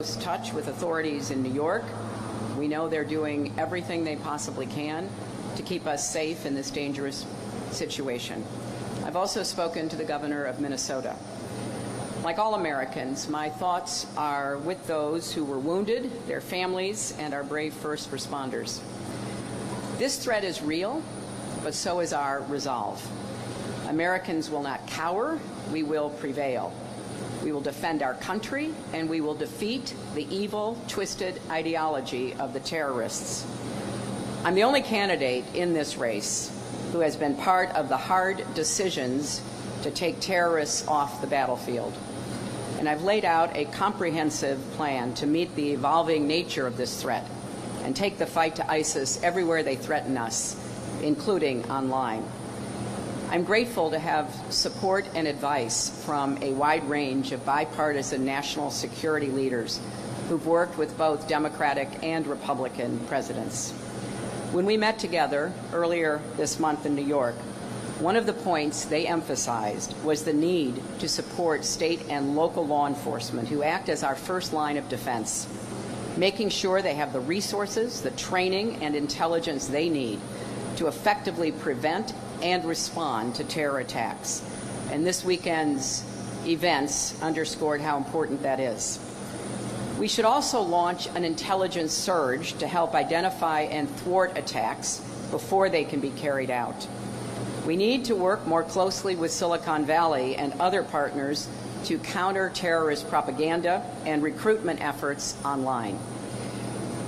close touch with authorities in New York. We know they're doing everything they possibly can to keep us safe in this dangerous situation. I've also spoken to the governor of Minnesota. Like all Americans, my thoughts are with those who were wounded, their families, and our brave first responders. This threat is real, but so is our resolve. Americans will not cower. We will prevail. We will defend our country, and we will defeat the evil, twisted ideology of the terrorists. I'm the only candidate in this race who has been part of the hard decisions to take terrorists off the battlefield. And I've laid out a comprehensive plan to meet the evolving nature of this threat and take the fight to ISIS everywhere they threaten us, including online. I'm grateful to have support and advice from a wide range of bipartisan national security leaders who've worked with both Democratic and Republican presidents. When we met together earlier this month in New York, one of the points they emphasized was the need to support state and local law enforcement who act as our first line of defense, making sure they have the resources, the training, and intelligence they need to effectively prevent and respond to terror attacks. And this weekend's events underscored how important that is. We should also launch an intelligence surge to help identify and thwart attacks before they can be carried out. We need to work more closely with Silicon Valley and other partners to counter terrorist propaganda and recruitment efforts online.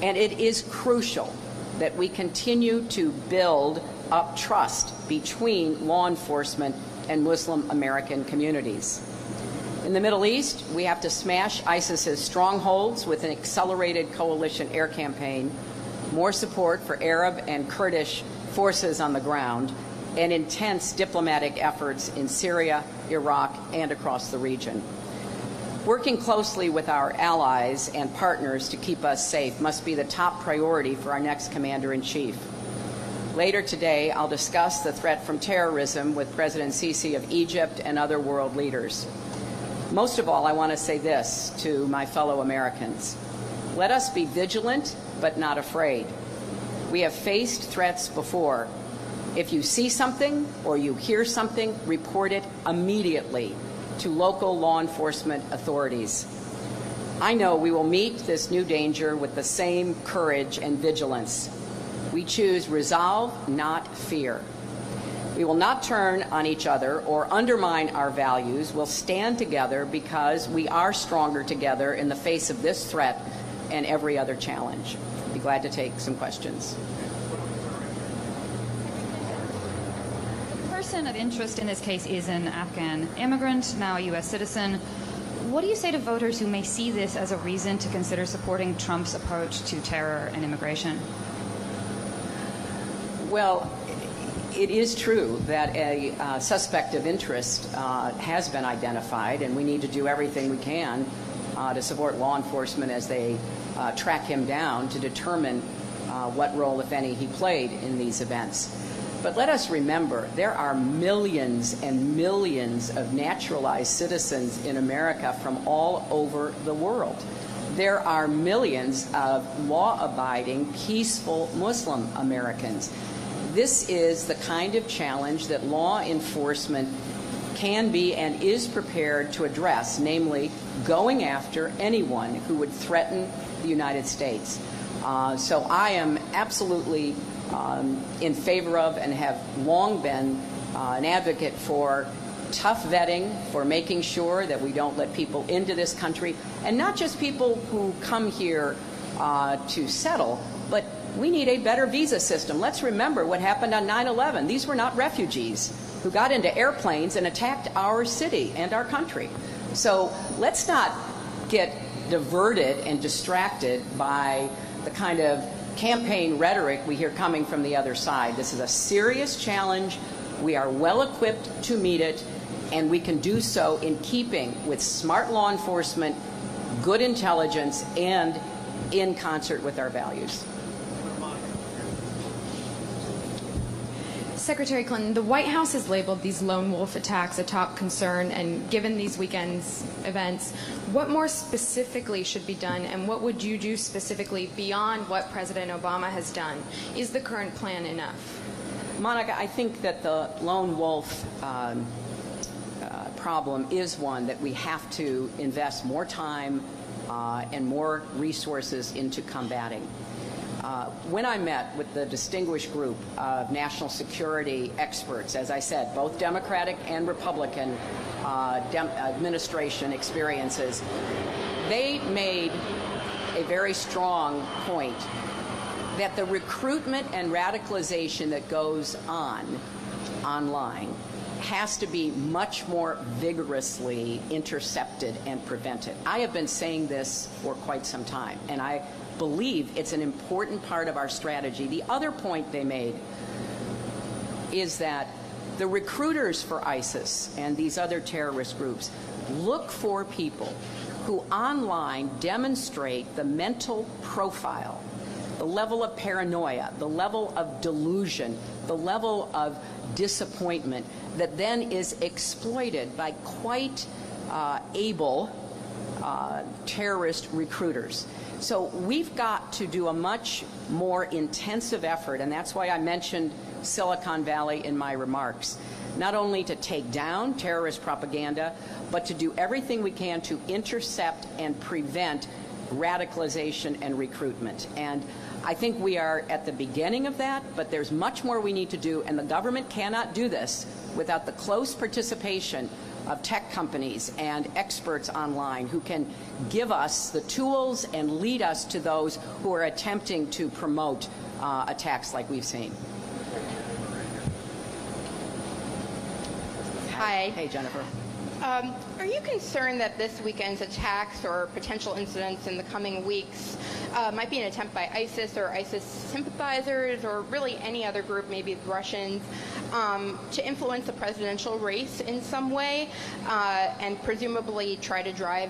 And it is crucial that we continue to build up trust between law enforcement and Muslim American communities. In the Middle East, we have to smash ISIS's strongholds with an accelerated coalition air campaign, more support for Arab and Kurdish forces on the ground, and intense diplomatic efforts in Syria, Iraq, and across the region. Working closely with our allies and partners to keep us safe must be the top priority for our next Commander-in-Chief. Later today, I'll discuss the threat from terrorism with President Sisi of Egypt and other world leaders. Most of all, I want to say this to my fellow Americans. Let us be vigilant, but not afraid. We have faced threats before. If you see something or you hear something, report it immediately to local law enforcement authorities. I know we will meet this new danger with the same courage and vigilance. We choose resolve, not fear. We will not turn on each other or undermine our values. We'll stand together because we are stronger together in the face of this threat and every other challenge. I'd be glad to take some questions. The person of interest in this case is an Afghan immigrant, now a U.S. citizen. What do you say to voters who may see this as a reason to consider supporting Trump's approach to terror and immigration? Well, it is true that a suspect of interest has been identified, and we need to do everything we can to support law enforcement as they track him down to determine what role, if any, he played in these events. But let us remember, there are millions and millions of naturalized citizens in America from all over the world. There are millions of law-abiding, peaceful Muslim Americans. This is the kind of challenge that law enforcement can be and is prepared to address, namely going after anyone who would threaten the United States. So I am absolutely in favor of and have long been an advocate for tough vetting, for making sure that we don't let people into this country, and not just people who come here to settle, but we need a better visa system. Let's remember what happened on 9/11. These were not refugees who got into airplanes and attacked our city and our country. So let's not get diverted and distracted by the kind of campaign rhetoric we hear coming from the other side. This is a serious challenge. We are well equipped to meet it, and we can do so in keeping with smart law enforcement, good intelligence, and in concert with our values. Secretary Clinton, the White House has labeled these lone wolf attacks a top concern, and given these weekend's events, what more specifically should be done, and what would you do specifically beyond what President Obama has done? Is the current plan enough? Monica, I think that the lone wolf problem is one that we have to invest more time and more resources into combating. When I met with the distinguished group of national security experts, as I said, both Democratic and Republican administration experiences, they made a very strong point that the recruitment and radicalization that goes on online has to be much more vigorously intercepted and prevented. I have been saying this for quite some time, and I believe it's an important part of our strategy. The other point they made is that the recruiters for ISIS and these other terrorist groups look for people who online demonstrate the mental profile, the level of paranoia, the level of delusion, the level of disappointment that then is exploited by quite able terrorist recruiters. So we've got to do a much more intensive effort, and that's why I mentioned Silicon Valley in my remarks, not only to take down terrorist propaganda, but to do everything we can to intercept and prevent radicalization and recruitment. And I think we are at the beginning of that, but there's much more we need to do, and the government cannot do this without the close participation of tech companies and experts online who can give us the tools and lead us to those who are attempting to promote attacks like we've seen. Hi. Hey, Jennifer. Are you concerned that this weekend's attacks or potential incidents in the coming weeks might be an attempt by ISIS or ISIS sympathizers or really any other group, maybe the Russians, to influence the presidential race in some way and presumably try to drive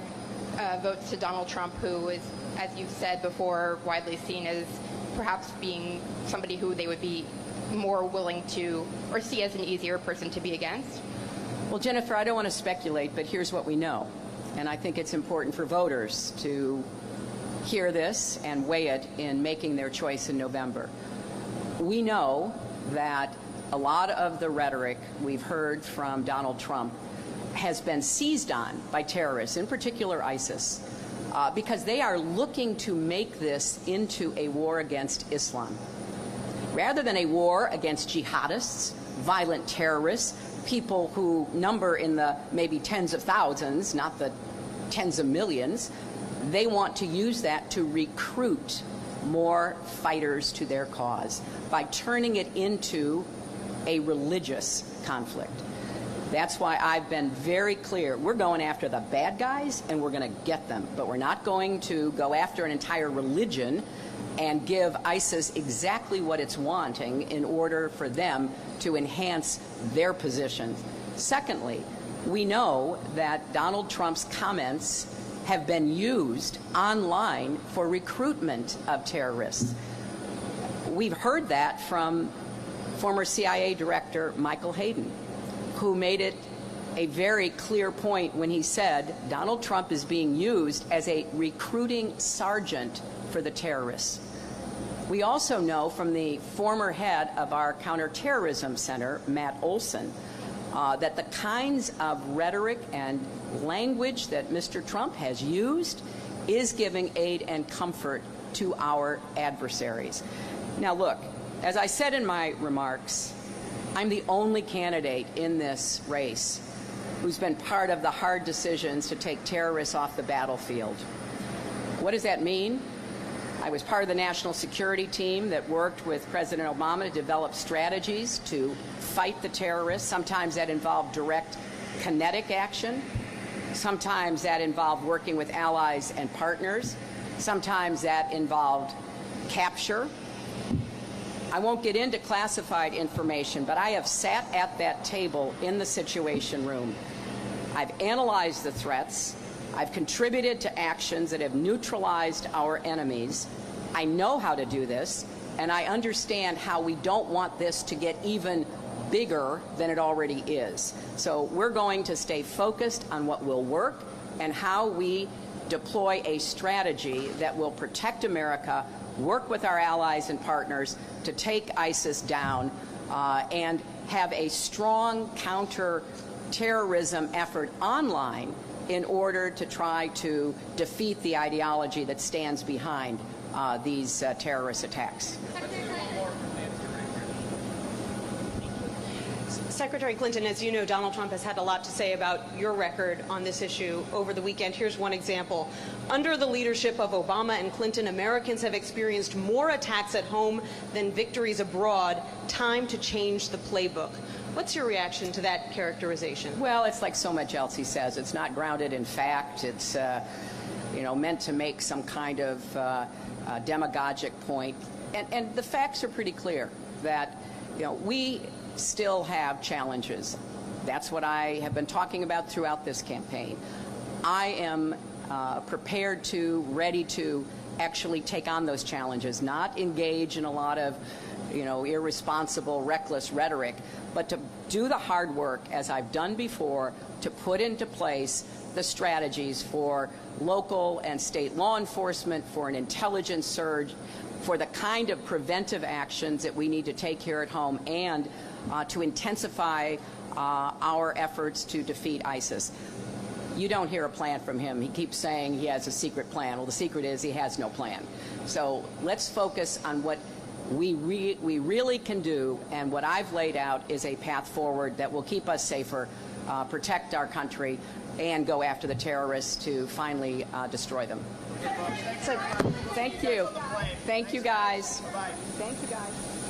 votes to Donald Trump, who is, as you've said before, widely seen as perhaps being somebody who they would be more willing to or see as an easier person to be against? Well, Jennifer, I don't want to speculate, but here's what we know. And I think it's important for voters to hear this and weigh it in making their choice in November. We know that a lot of the rhetoric we've heard from Donald Trump has been seized on by terrorists, in particular ISIS, because they are looking to make this into a war against Islam. Rather than a war against jihadists, violent terrorists, people who number in the maybe tens of thousands, not the tens of millions, they want to use that to recruit more fighters to their cause by turning it into a religious conflict. That's why I've been very clear. We're going after the bad guys, and we're going to get them. But we're not going to go after an entire religion and give ISIS exactly what it's wanting in order for them to enhance their position. Secondly, we know that Donald Trump's comments have been used online for recruitment of terrorists. We've heard that from former CIA Director Michael Hayden, who made it a very clear point when he said Donald Trump is being used as a recruiting sergeant for the terrorists. We also know from the former head of our counterterrorism center, Matt Olson, that the kinds of rhetoric and language that Mr. Trump has used is giving aid and comfort to our adversaries. Now, look, as I said in my remarks, I'm the only candidate in this race who's been part of the hard decisions to take terrorists off the battlefield. What does that mean? I was part of the national security team that worked with President Obama to develop strategies to fight the terrorists. Sometimes that involved direct kinetic action. Sometimes that involved working with allies and partners. Sometimes that involved capture. I won't get into classified information, but I have sat at that table in the Situation Room. I've analyzed the threats. I've contributed to actions that have neutralized our enemies. I know how to do this, and I understand how we don't want this to get even bigger than it already is. So we're going to stay focused on what will work and how we deploy a strategy that will protect America, work with our allies and partners to take ISIS down, and have a strong counter-terrorism effort online in order to try to defeat the ideology that stands behind these terrorist attacks. Secretary Clinton, as you know, Donald Trump has had a lot to say about your record on this issue over the weekend. Here's one example. Under the leadership of Obama and Clinton, Americans have experienced more attacks at home than victories abroad. Time to change the playbook. What's your reaction to that characterization? Well, it's like so much else he says. It's not grounded in fact. It's meant to make some kind of demagogic point. And the facts are pretty clear that we still have challenges. That's what I have been talking about throughout this campaign. I am prepared to, ready to actually take on those challenges, not engage in a lot of irresponsible, reckless rhetoric, but to do the hard work, as I've done before, to put into place the strategies for local and state law enforcement, for an intelligence surge, for the kind of preventive actions that we need to take here at home, and to intensify our efforts to defeat ISIS. You don't hear a plan from him. He keeps saying he has a secret plan. Well, the secret is he has no plan. So let's focus on what we really can do, and what I've laid out is a path forward that will keep us safer, protect our country, and go after the terrorists to finally destroy them. So, thank you. Thank you, guys. Thank you, guys.